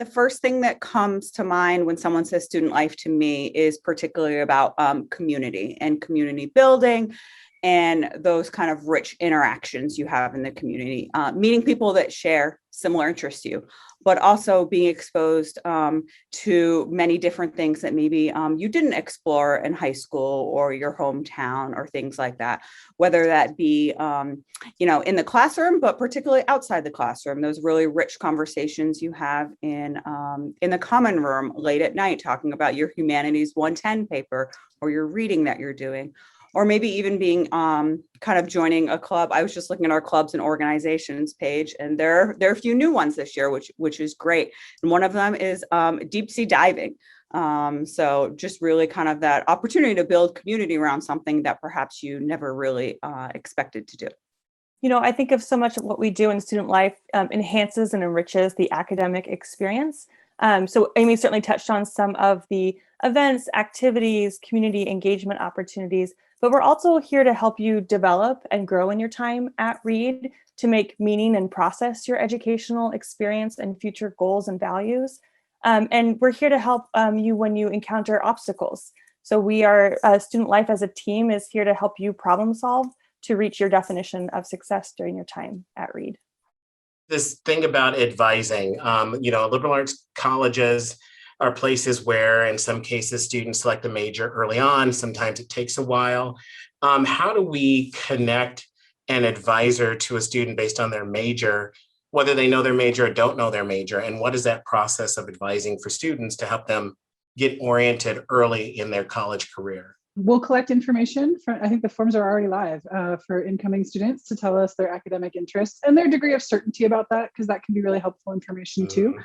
The first thing that comes to mind when someone says student life to me is particularly about community and community building and those kind of rich interactions you have in the community, meeting people that share similar interests to you, but also being exposed to many different things that maybe you didn't explore in high school or your hometown or things like that, whether that be, in the classroom, but particularly outside the classroom, those really rich conversations you have in the common room late at night, talking about your Humanities 110 paper or your reading that you're doing. Or maybe even being kind of joining a club. I was just looking at our clubs and organizations page, and there are a few new ones this year, which is great. And one of them is deep sea diving. So just really kind of that opportunity to build community around something that perhaps you never really expected to do. I think of so much of what we do in student life enhances and enriches the academic experience. So Amy certainly touched on some of the events, activities, community engagement opportunities, but we're also here to help you develop and grow in your time at Reid to make meaning and process your educational experience and future goals and values. And we're here to help you when you encounter obstacles. So we are, Student Life as a team is here to help you problem solve to reach your definition of success during your time at Reid. This thing about advising, liberal arts colleges are places where, in some cases, students select a major early on. Sometimes it takes a while. How do we connect an advisor to a student based on their major, whether they know their major or don't know their major? And what is that process of advising for students to help them get oriented early in their college career? We'll collect information I think the forms are already live for incoming students to tell us their academic interests and their degree of certainty about that, because that can be really helpful information too.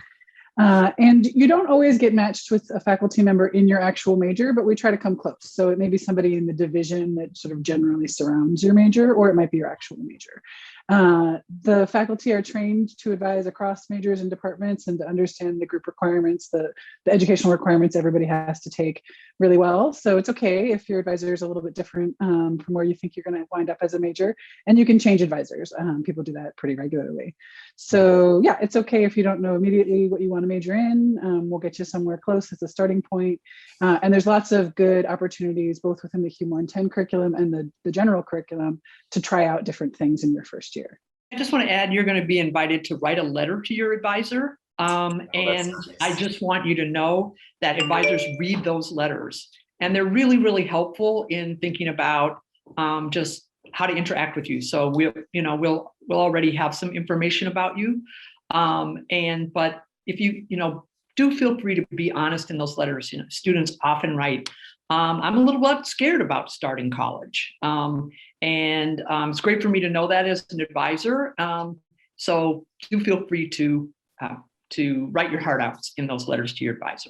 And you don't always get matched with a faculty member in your actual major, but we try to come close. So it may be somebody in the division that sort of generally surrounds your major, or it might be your actual major. The faculty are trained to advise across majors and departments and to understand the group requirements, the educational requirements everybody has to take really well. So it's okay if your advisor is a little bit different from where you think you're going to wind up as a major, and you can change advisors. People do that pretty regularly. So yeah, it's okay if you don't know immediately what you want to major in. We'll get you somewhere close as a starting point. And there's lots of good opportunities, both within the Hum 110 curriculum and the general curriculum, to try out different things in your first year. I just want to add, you're going to be invited to write a letter to your advisor. And nice. I just want you to know that advisors read those letters, and they're really, really helpful in thinking about just how to interact with you. So we'll already have some information about you. But if you do feel free to be honest in those letters. Students often write, I'm a little bit scared about starting college. It's great for me to know that as an advisor. So do feel free to write your heart out in those letters to your advisor.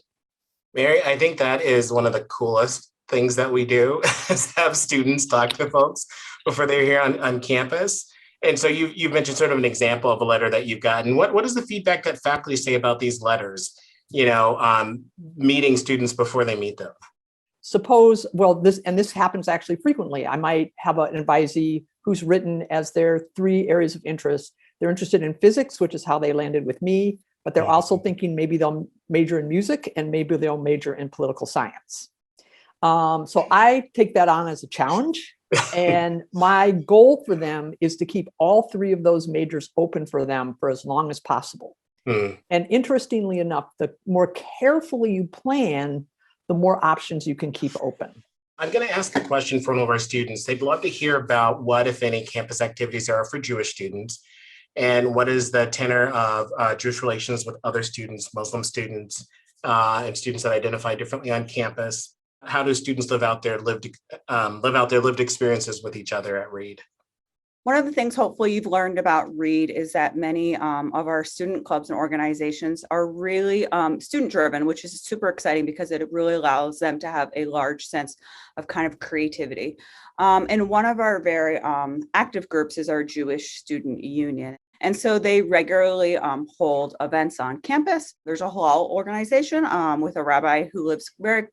Mary, I think that is one of the coolest things that we do is have students talk to folks before they're here on campus. And so you've mentioned sort of an example of a letter that you've gotten. What is the feedback that faculty say about these letters, meeting students before they meet them? Suppose, this happens actually frequently. I might have an advisee who's written as their 3 areas of interest. They're interested in physics, which is how they landed with me, but they're also thinking maybe they'll major in music and maybe they'll major in political science. So I take that on as a challenge. And my goal for them is to keep all 3 of those majors open for them for as long as possible. And interestingly enough, the more carefully you plan, the more options you can keep open. I'm going to ask a question for one of our students. They'd love to hear about what, if any, campus activities there are for Jewish students, and what is the tenor of Jewish relations with other students, Muslim students, and students that identify differently on campus. How do students live out their lived experiences with each other at Reid? One of the things hopefully you've learned about Reid is that many of our student clubs and organizations are really student driven, which is super exciting because it really allows them to have a large sense of kind of creativity. And one of our very active groups is our Jewish Student Union. And so they regularly hold events on campus. There's a Halal organization with a rabbi who lives very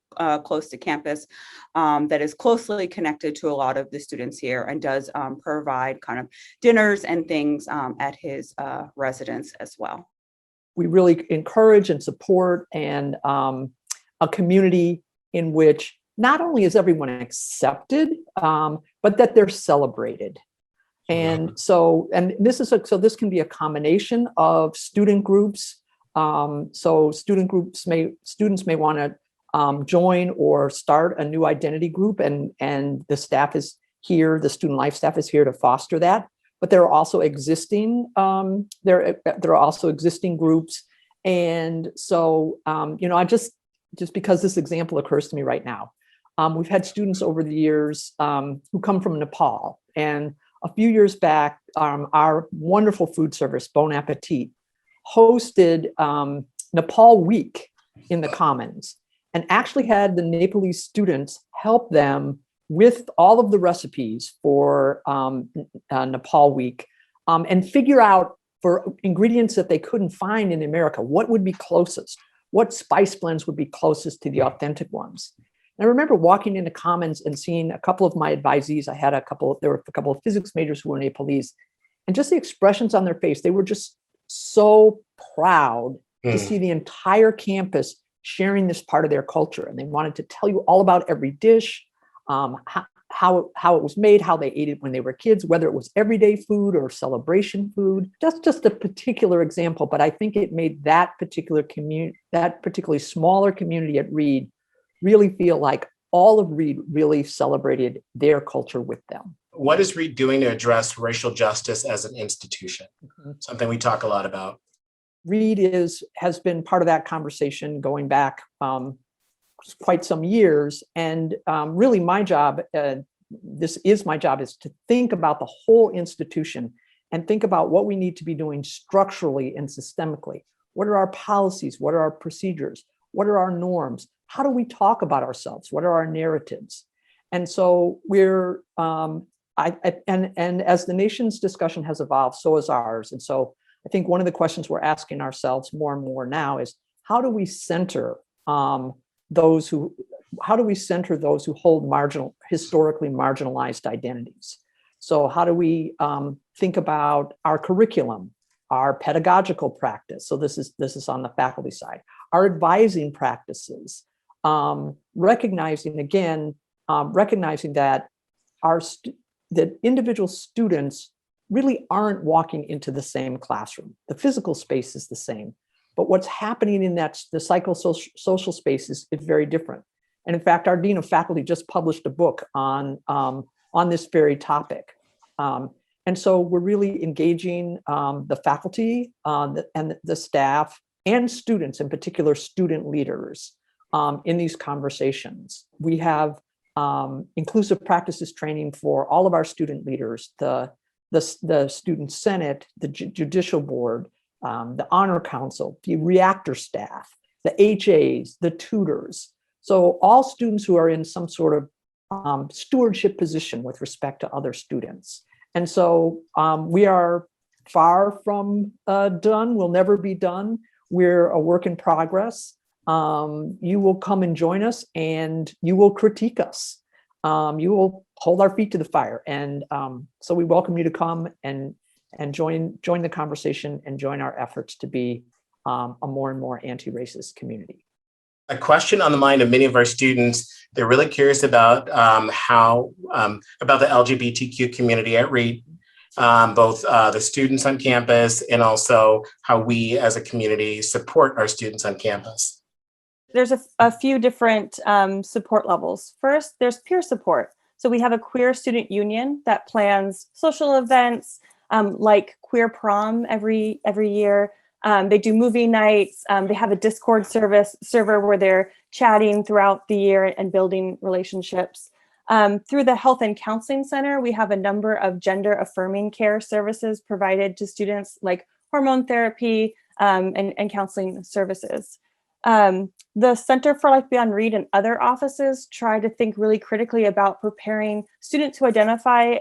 close to campus that is closely connected to a lot of the students here and does provide kind of dinners and things at his residence as well. we really encourage and support and a community in which not only is everyone accepted, but that they're celebrated. And so, this can be a combination of student groups. So students may want to join or start a new identity group, and the staff is here, the student life staff is here to foster that. But there are also existing groups, and so I just because this example occurs to me right now, we've had students over the years who come from Nepal, and a few years back, our wonderful food service, Bon Appetit, hosted Nepal Week in the Commons, and actually had the Nepalese students help them with all of the recipes for Nepal Week, and figure out for ingredients that they couldn't find in America, what would be closest, what spice blends would be closest to the authentic ones. And I remember walking into Commons and seeing a couple of my advisees. There were a couple of physics majors who were Nepalese, and just the expressions on their face, they were just so proud to see the entire campus sharing this part of their culture. And they wanted to tell you all about every dish, how it was made, how they ate it when they were kids, whether it was everyday food or celebration food. That's just a particular example, but I think it made that particular community, that particularly smaller community at Reid, really feel like all of Reid really celebrated their culture with them. What is Reid doing to address racial justice as an institution? Something we talk a lot about. Reid has been part of that conversation going back quite some years. And really my job, is to think about the whole institution and think about what we need to be doing structurally and systemically. What are our policies? What are our procedures? What are our norms? How do we talk about ourselves? What are our narratives? And so we're, and as the nation's discussion has evolved, so has ours. And so I think one of the questions we're asking ourselves more and more now is, how do we center those who hold historically marginalized identities? So how do we think about our curriculum, our pedagogical practice? So this is on the faculty side, our advising practices, recognizing that that individual students really aren't walking into the same classroom. The physical space is the same, but what's happening in the psychosocial space is very different. And in fact, our Dean of Faculty just published a book on this very topic. And so we're really engaging the faculty and the staff and students, in particular student leaders, in these conversations. We have inclusive practices training for all of our student leaders, the student senate, the judicial board, the honor council, the reactor staff, the HAs, the tutors. So all students who are in some sort of stewardship position with respect to other students. And so we are far from done. We'll never be done. We're a work in progress. You will come and join us, and you will critique us. You will hold our feet to the fire. And so we welcome you to come and join the conversation and join our efforts to be a more and more anti-racist community. A question on the mind of many of our students. They're really curious about about the LGBTQ community at Reid, both the students on campus and also how we as a community support our students on campus. There's a few different support levels. First, there's peer support. So we have a queer student union that plans social events like queer prom every year. They do movie nights. They have a Discord server where they're chatting throughout the year and building relationships. Through the Health and Counseling Center, we have a number of gender affirming care services provided to students, like hormone therapy and counseling services. The Center for Life Beyond Reid and other offices try to think really critically about preparing students who identify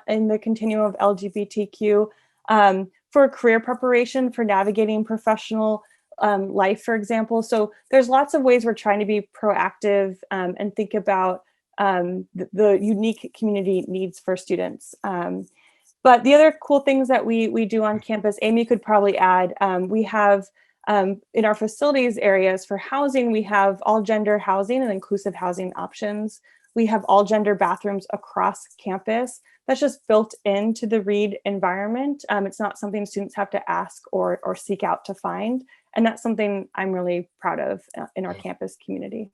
in the continuum of LGBTQ for career preparation, for navigating professional life, for example. So there's lots of ways we're trying to be proactive and think about the unique community needs for students. But the other cool things that we do on campus, Amy could probably add, we have In our facilities areas for housing, we have all gender housing and inclusive housing options. We have all gender bathrooms across campus. That's just built into the Reid environment. It's not something students have to ask or seek out to find. And that's something I'm really proud of in our campus community.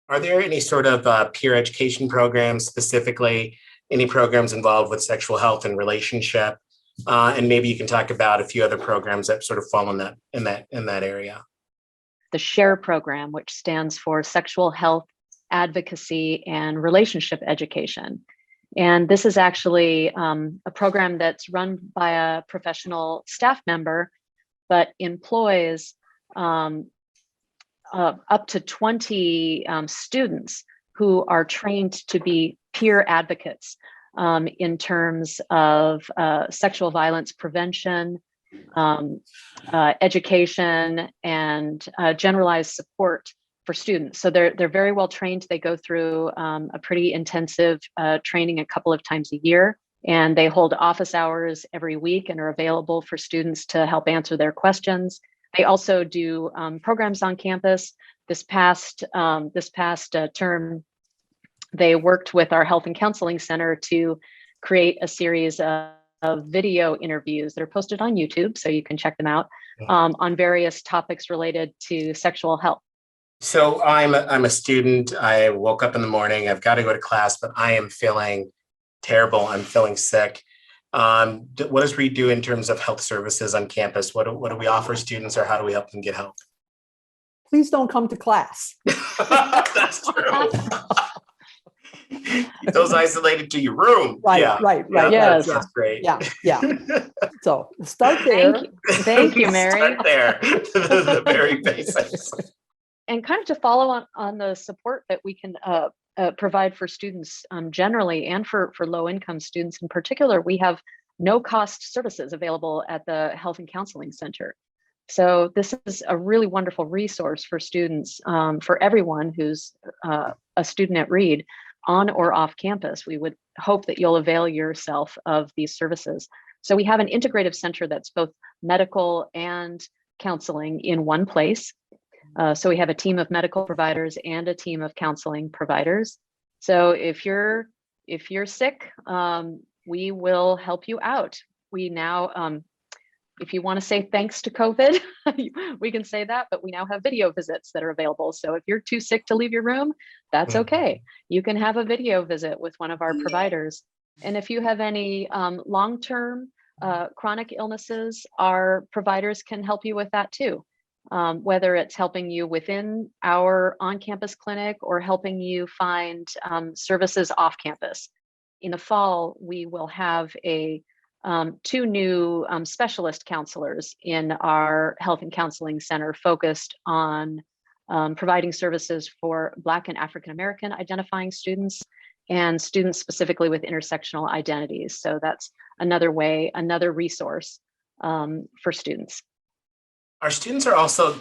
Are there any sort of peer education programs, specifically any programs involved with sexual health and relationship? And maybe you can talk about a few other programs that sort of fall in that area. The SHARE program, which stands for Sexual Health Advocacy and Relationship Education. And this is actually a program that's run by a professional staff member, but employs up to 20 students who are trained to be peer advocates in terms of sexual violence prevention, education, and generalized support for students. So they're very well trained. They go through a pretty intensive training a couple of times a year, and they hold office hours every week and are available for students to help answer their questions. They also do programs on campus. This past term, they worked with our Health and Counseling Center to create a series of video interviews that are posted on YouTube, so you can check them out, on various topics related to sexual health. So I'm a student. I woke up in the morning. I've got to go to class, but I am feeling terrible. I'm feeling sick. What does Reid do in terms of health services on campus? What do we offer students, or how do we help them get help? Please don't come to class. That's true. Those isolated to your room. Right, yeah. right. Yes. That's great. Yeah. So start there. Thank you, Mary. Start there. The very basics. And kind of to follow on the support that we can provide for students generally, and for low-income students in particular, we have no-cost services available at the Health and Counseling Center. So this is a really wonderful resource for students, for everyone who's a student at Reid, on or off campus. We would hope that you'll avail yourself of these services. So we have an integrative center that's both medical and counseling in one place. So we have a team of medical providers and a team of counseling providers. So if you're sick, we will help you out. We now, if you want to say thanks to COVID, we can say that, but we now have video visits that are available. So if you're too sick to leave your room, that's okay. You can have a video visit with one of our providers. And if you have any long-term chronic illnesses, our providers can help you with that too. Whether it's helping you within our on-campus clinic or helping you find services off campus. In the fall, we will have two new specialist counselors in our Health and Counseling Center focused on providing services for Black and African American identifying students and students specifically with intersectional identities. So that's another way, another resource for students. Our students are also,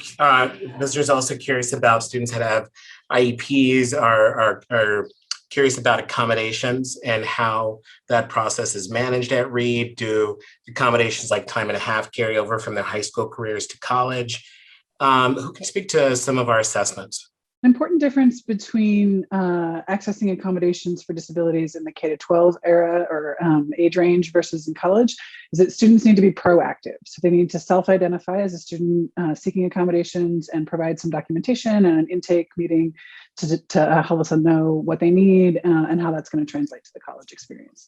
visitors also curious about students that have IEPs, are curious about accommodations and how that process is managed at Reid. Do accommodations like time and a half carry over from their high school careers to college? Who can speak to some of our assessments? An important difference between accessing accommodations for disabilities in the K-12 era or age range versus in college is that students need to be proactive. So they need to self-identify as a student seeking accommodations and provide some documentation and an intake meeting to help us know what they need and how that's going to translate to the college experience.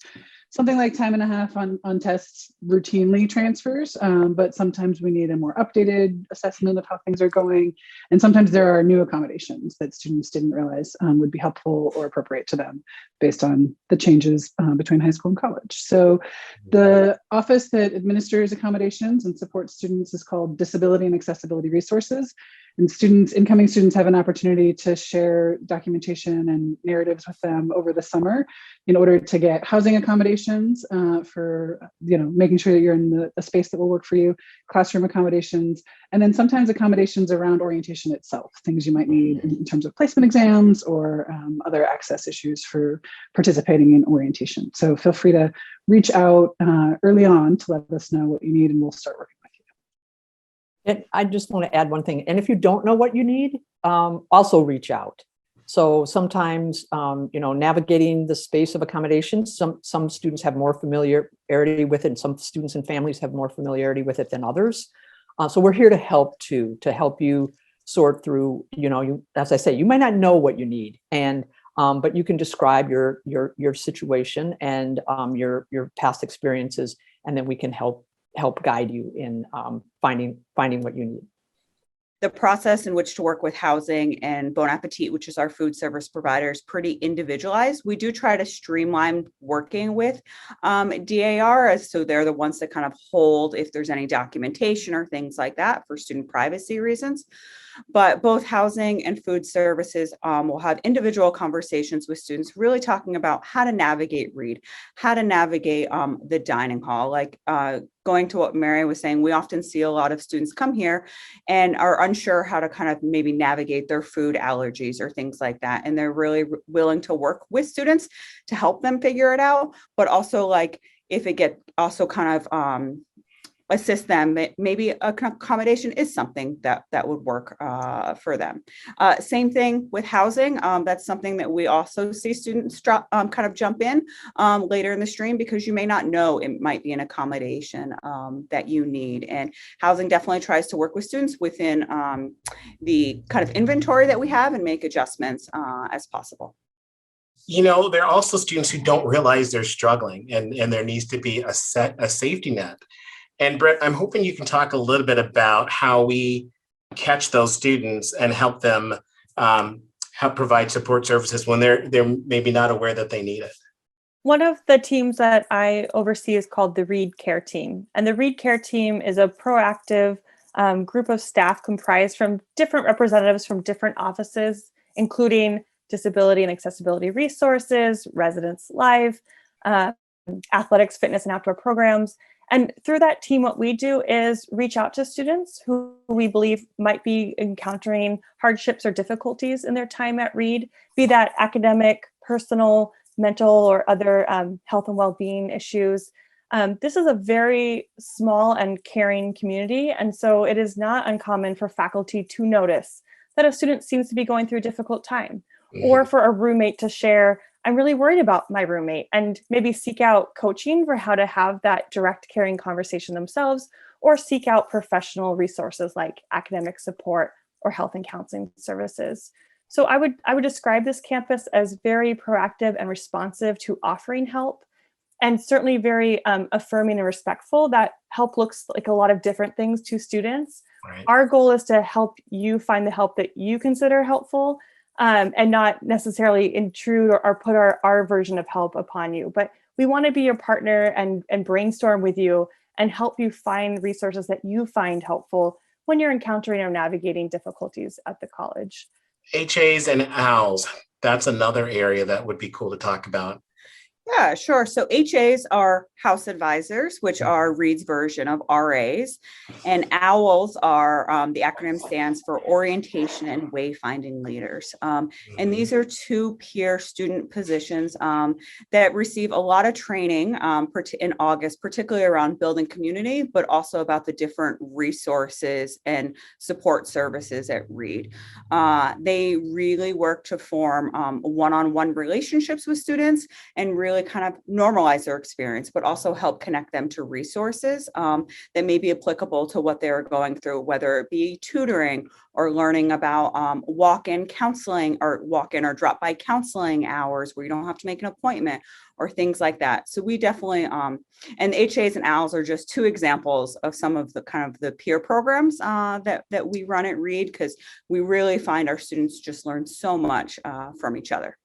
Something like time and a half on tests routinely transfers, but sometimes we need a more updated assessment of how things are going. And sometimes there are new accommodations that students didn't realize would be helpful or appropriate to them based on the changes between high school and college. So the office that administers accommodations and supports students is called Disability and Accessibility Resources. And incoming students have an opportunity to share documentation and narratives with them over the summer in order to get housing accommodations for, making sure that you're in a space that will work for you, classroom accommodations, and then sometimes accommodations around orientation itself, things you might need in terms of placement exams or other access issues for participating in orientation. So feel free to reach out early on to let us know what you need and we'll start working with you. And I just want to add one thing. And if you don't know what you need, also reach out. So sometimes, navigating the space of accommodation, some students have more familiarity with it, and some students and families have more familiarity with it than others. So we're here to help too, to help you sort through, as I say, you might not know what you need, but you can describe your situation and your past experiences, and then we can help guide you in finding what you need. The process in which to work with housing and Bon Appetit, which is our food service provider, is pretty individualized. We do try to streamline working with DAR, so they're the ones that kind of hold if there's any documentation or things like that for student privacy reasons. But both housing and food services will have individual conversations with students, really talking about how to navigate Reid, how to navigate the dining hall. Like going to what Mary was saying, we often see a lot of students come here and are unsure how to kind of maybe navigate their food allergies or things like that. And they're really willing to work with students to help them figure it out, but also like if it get also kind of assist them, maybe an accommodation is something that would work for them. Same thing with housing. That's something that we also see students kind of jump in later in the stream, because you may not know it might be an accommodation that you need. And housing definitely tries to work with students within the kind of inventory that we have and make adjustments as possible. There are also students who don't realize they're struggling, and there needs to be a safety net. And Britt, I'm hoping you can talk a little bit about how we catch those students and help them help provide support services when they're maybe not aware that they need it. One of the teams that I oversee is called the Reid Care Team. And the Reid Care Team is a proactive group of staff comprised from different representatives from different offices, including disability and accessibility resources, residence life, athletics, fitness, and outdoor programs. And through that team, what we do is reach out to students who we believe might be encountering hardships or difficulties in their time at Reid, be that academic, personal, mental, or other health and well-being issues. This is a very small and caring community, and so it is not uncommon for faculty to notice that a student seems to be going through a difficult time, or for a roommate to share, I'm really worried about my roommate, and maybe seek out coaching for how to have that direct caring conversation themselves, or seek out professional resources like academic support or health and counseling services. So I would describe this campus as very proactive and responsive to offering help, and certainly very affirming and respectful that help looks like a lot of different things to students. Right. Our goal is to help you find the help that you consider helpful, and not necessarily intrude or put our version of help upon you. But we want to be your partner and brainstorm with you and help you find resources that you find helpful when you're encountering or navigating difficulties at the college. HAs and OWLs, that's another area that would be cool to talk about. Yeah, sure. So HAs are house advisors, which are Reid's version of RAs, and OWLs are, the acronym stands for Orientation and Wayfinding Leaders. And these are two peer student positions that receive a lot of training in August, particularly around building community, but also about the different resources and support services at Reid. They really work to form one-on-one relationships with students and really kind of normalize their experience, but also help connect them to resources that may be applicable to what they're going through, whether it be tutoring or learning about walk-in counseling or walk-in or drop-by counseling hours where you don't have to make an appointment or things like that. So we definitely, and the HAs and OWLs are just two examples of some of the kind of the peer programs that we run at Reid, because we really find our students just learn so much from each other.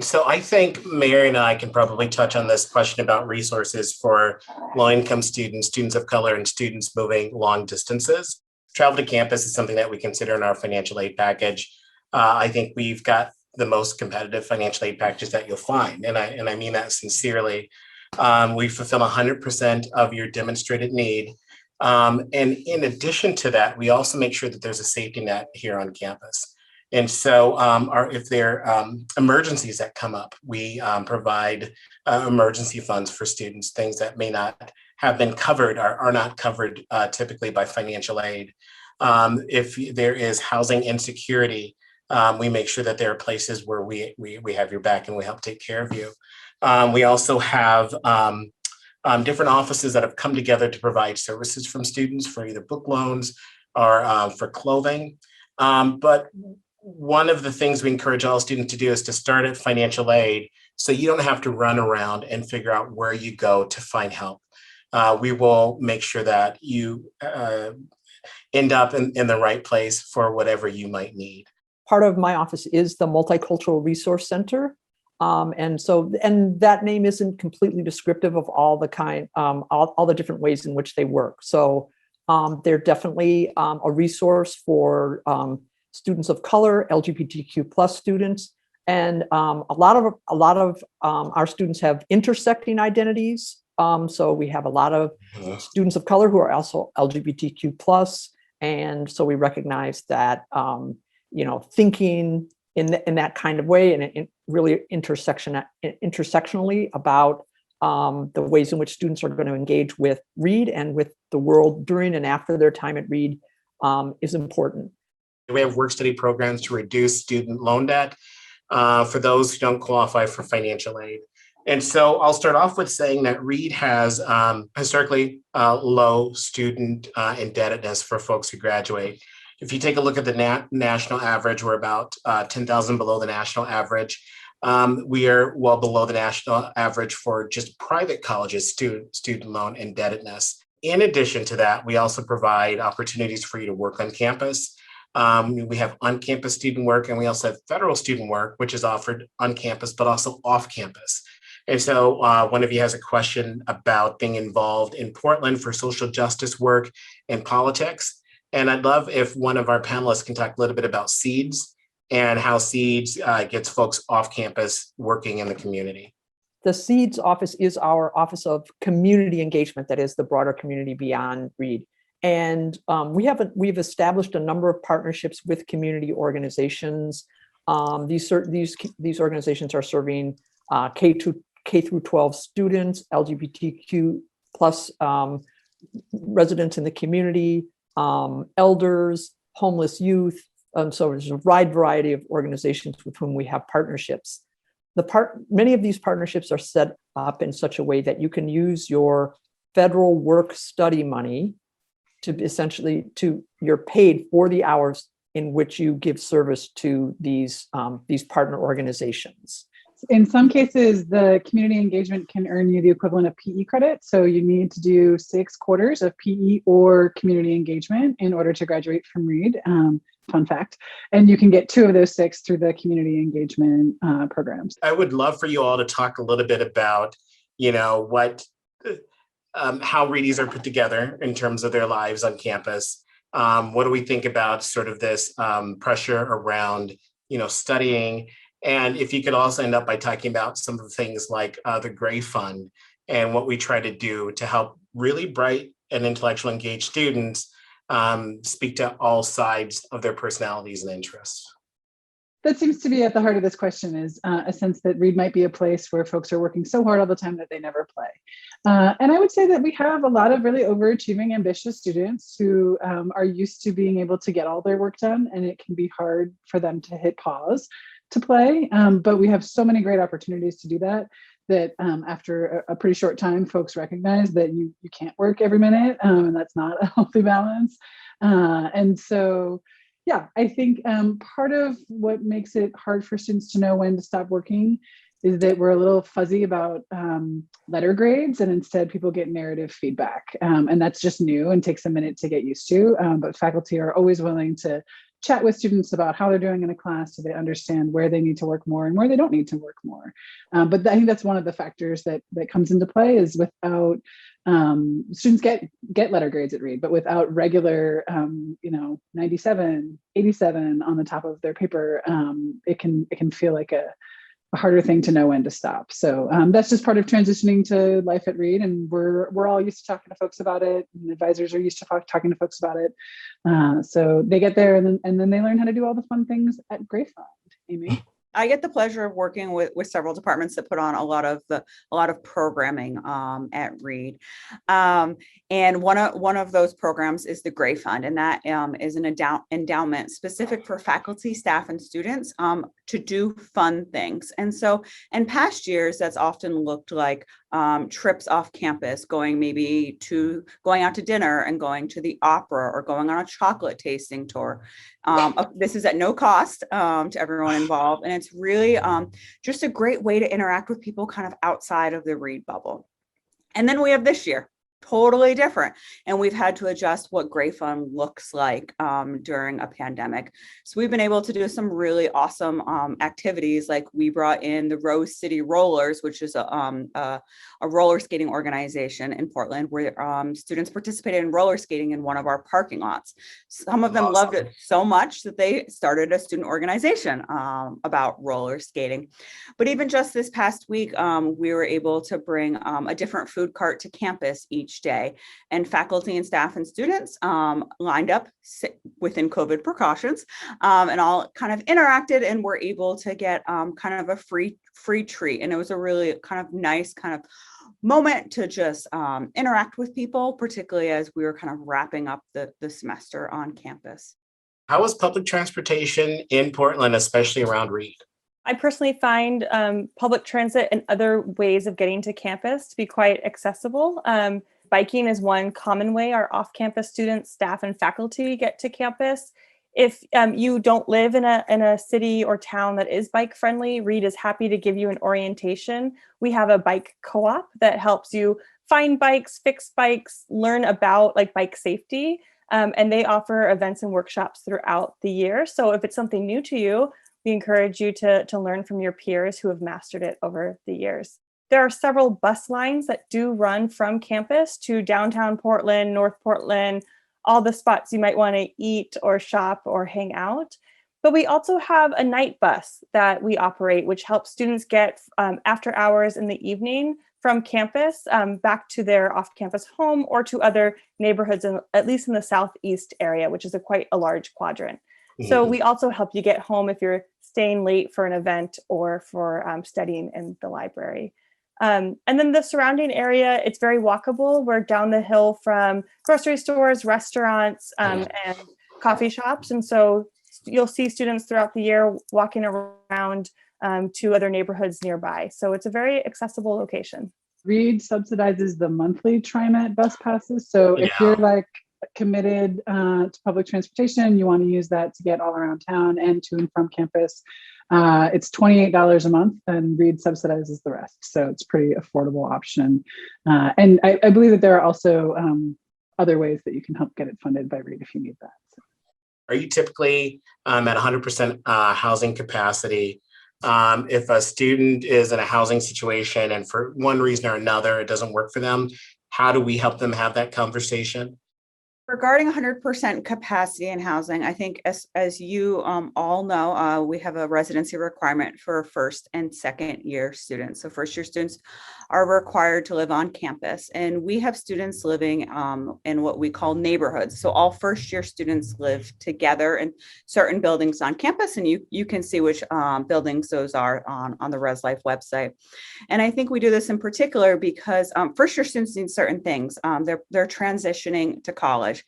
So I think Mary and I can probably touch on this question about resources for low-income students, students of color, and students moving long distances. Travel to campus is something that we consider in our financial aid package. I think we've got the most competitive financial aid packages that you'll find, and I mean that sincerely. We fulfill 100% of your demonstrated need. And in addition to that, we also make sure that there's a safety net here on campus. And so if there are emergencies that come up, we provide emergency funds for students, things that may not have been covered are not covered typically by financial aid. If there is housing insecurity, we make sure that there are places where we have your back and we help take care of you. We also have different offices that have come together to provide services from students for either book loans or for clothing. But one of the things we encourage all students to do is to start at financial aid, so you don't have to run around and figure out where you go to find help. We will make sure that you end up in the right place for whatever you might need. Part of my office is the Multicultural Resource Center. And that name isn't completely descriptive of all the different ways in which they work. So they're definitely a resource for students of color, LGBTQ plus students, and a lot of our students have intersecting identities. So we have a lot of students of color who are also LGBTQ plus, and so we recognize that thinking in that kind of way and really intersectionally about the ways in which students are going to engage with Reid and with the world during and after their time at Reid is important. We have work study programs to reduce student loan debt for those who don't qualify for financial aid. And so I'll start off with saying that Reid has historically low student indebtedness for folks who graduate. If you take a look at the national average, we're about 10,000 below the national average. We are well below the national average for just private colleges student loan indebtedness. In addition to that, we also provide opportunities for you to work on campus. We have on-campus student work, and we also have federal student work, which is offered on campus, but also off campus. And so one of you has a question about being involved in Portland for social justice work and politics. And I'd love if one of our panelists can talk a little bit about SEEDS and how SEEDS gets folks off campus working in the community. The SEEDS office is our office of community engagement, that is the broader community beyond Reid. And we've established a number of partnerships with community organizations. These organizations are serving K through 12 students, LGBTQ plus residents in the community, elders, homeless youth. So there's a wide variety of organizations with whom we have partnerships. Many of these partnerships are set up in such a way that you can use your federal work study money you're paid for the hours in which you give service to these partner organizations. In some cases, the community engagement can earn you the equivalent of PE credit. So you need to do 6 quarters of PE or community engagement in order to graduate from Reid. Fun fact. And you can get 2 of those 6 through the community engagement programs. I would love for you all to talk a little bit about, how Reidies are put together in terms of their lives on campus. What do we think about sort of this pressure around, studying? And if you could also end up by talking about some of the things like the Gray Fund and what we try to do to help really bright and intellectually engaged students speak to all sides of their personalities and interests. That seems to be at the heart of this question, is a sense that Reid might be a place where folks are working so hard all the time that they never play. And I would say that we have a lot of really overachieving, ambitious students who are used to being able to get all their work done, and it can be hard for them to hit pause to play. But we have so many great opportunities to do that after a pretty short time, folks recognize that you can't work every minute, and that's not a healthy balance. And so, yeah, I think part of what makes it hard for students to know when to stop working is that we're a little fuzzy about letter grades, and instead people get narrative feedback. And that's just new and takes a minute to get used to. But faculty are always willing to chat with students about how they're doing in a class so they understand where they need to work more and where they don't need to work more. But I think that's one of the factors that comes into play, is without students get letter grades at Reid, but without regular 97, 87 on the top of their paper, it can feel like a harder thing to know when to stop. So that's just part of transitioning to life at Reid, and we're all used to talking to folks about it, and advisors are used to talking to folks about it. So they get there, and then they learn how to do all the fun things at Gray Fund. Amy? I get the pleasure of working with several departments that put on a lot of programming at Reid, and one of those programs is the Gray Fund, and that is an endowment specific for faculty, staff, and students to do fun things. And so, in past years, that's often looked like trips off campus, going out to dinner and going to the opera, or going on a chocolate tasting tour. This is at no cost to everyone involved, and it's really just a great way to interact with people kind of outside of the Reid bubble. And then we have this year, totally different, and we've had to adjust what Gray Fund looks like during a pandemic. So we've been able to do some really awesome activities, like we brought in the Rose City Rollers, which is a roller skating organization in Portland, where students participated in roller skating in one of our parking lots. Some of them loved it so much that they started a student organization about roller skating. But even just this past week, we were able to bring a different food cart to campus each day, and faculty and staff and students lined up within COVID precautions and all kind of interacted, and were able to get kind of a free treat. And it was a really kind of nice kind of moment to just interact with people, particularly as we were kind of wrapping up the semester on campus. How was public transportation in Portland, especially around Reid? I personally find public transit and other ways of getting to campus to be quite accessible. Biking is one common way our off-campus students, staff, and faculty get to campus. If you don't live in a city or town that is bike friendly, Reid is happy to give you an orientation. We have a bike co-op that helps you find bikes, fix bikes, learn about like bike safety, and they offer events and workshops throughout the year. So if it's something new to you, we encourage you to learn from your peers who have mastered it over the years. There are several bus lines that do run from campus to downtown Portland, North Portland, all the spots you might want to eat or shop or hang out. But we also have a night bus that we operate, which helps students get after hours in the evening from campus back to their off-campus home or to other neighborhoods, at least in the southeast area, which is quite a large quadrant. So we also help you get home if you're staying late for an event or for studying in the library. And then the surrounding area, it's very walkable. We're down the hill from grocery stores, restaurants, and coffee shops. And so you'll see students throughout the year walking around to other neighborhoods nearby. So it's a very accessible location. Reid subsidizes the monthly TriMet bus passes. So if you're like committed to public transportation, you want to use that to get all around town and to and from campus, it's $28 a month, and Reid subsidizes the rest. So it's a pretty affordable option. And I believe that there are also other ways that you can help get it funded by Reid if you need that. So. Are you typically at 100% housing capacity? If a student is in a housing situation and for one reason or another, it doesn't work for them, how do we help them have that conversation? Regarding 100% capacity in housing, I think as you all know, we have a residency requirement for first and second year students. So first year students are required to live on campus, and we have students living in what we call neighborhoods. So all first year students live together in certain buildings on campus, and you can see which buildings those are on the Res Life website. And I think we do this in particular because first year students need certain things. They're transitioning to college.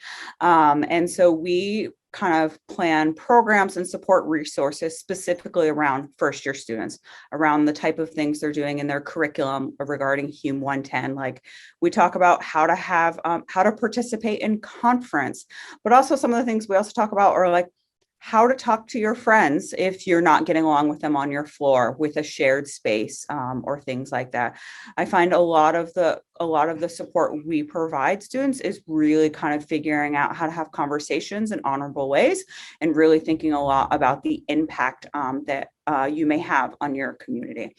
And so we kind of plan programs and support resources specifically around first year students, around the type of things they're doing in their curriculum regarding Hume 110. Like we talk about how to participate in conference, but also some of the things we also talk about are like how to talk to your friends if you're not getting along with them on your floor with a shared space or things like that. I find a lot of the support we provide students is really kind of figuring out how to have conversations in honorable ways and really thinking a lot about the impact that you may have on your community.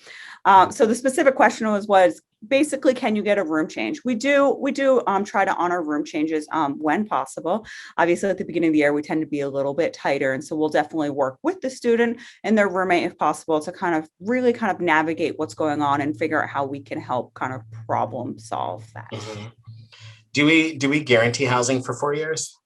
So the specific question was basically, can you get a room change? We do try to honor room changes when possible. Obviously, at the beginning of the year, we tend to be a little bit tighter. And so we'll definitely work with the student and their roommate, if possible, to kind of really kind of navigate what's going on and figure out how we can help kind of problem solve that. Mm-hmm. Do we guarantee housing for 4 years?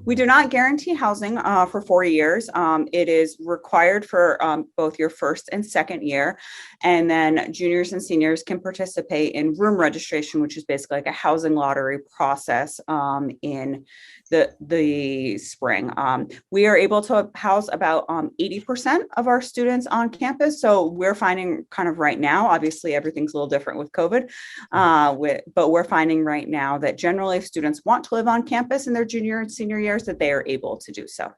We do not guarantee housing for 4 years. It is required for both your first and second year. And then juniors and seniors can participate in room registration, which is basically like a housing lottery process in the spring. We are able to house about 80% of our students on campus. So we're finding kind of right now, obviously everything's a little different with COVID, but we're finding right now that generally if students want to live on campus in their junior and senior years, that they are able to do so.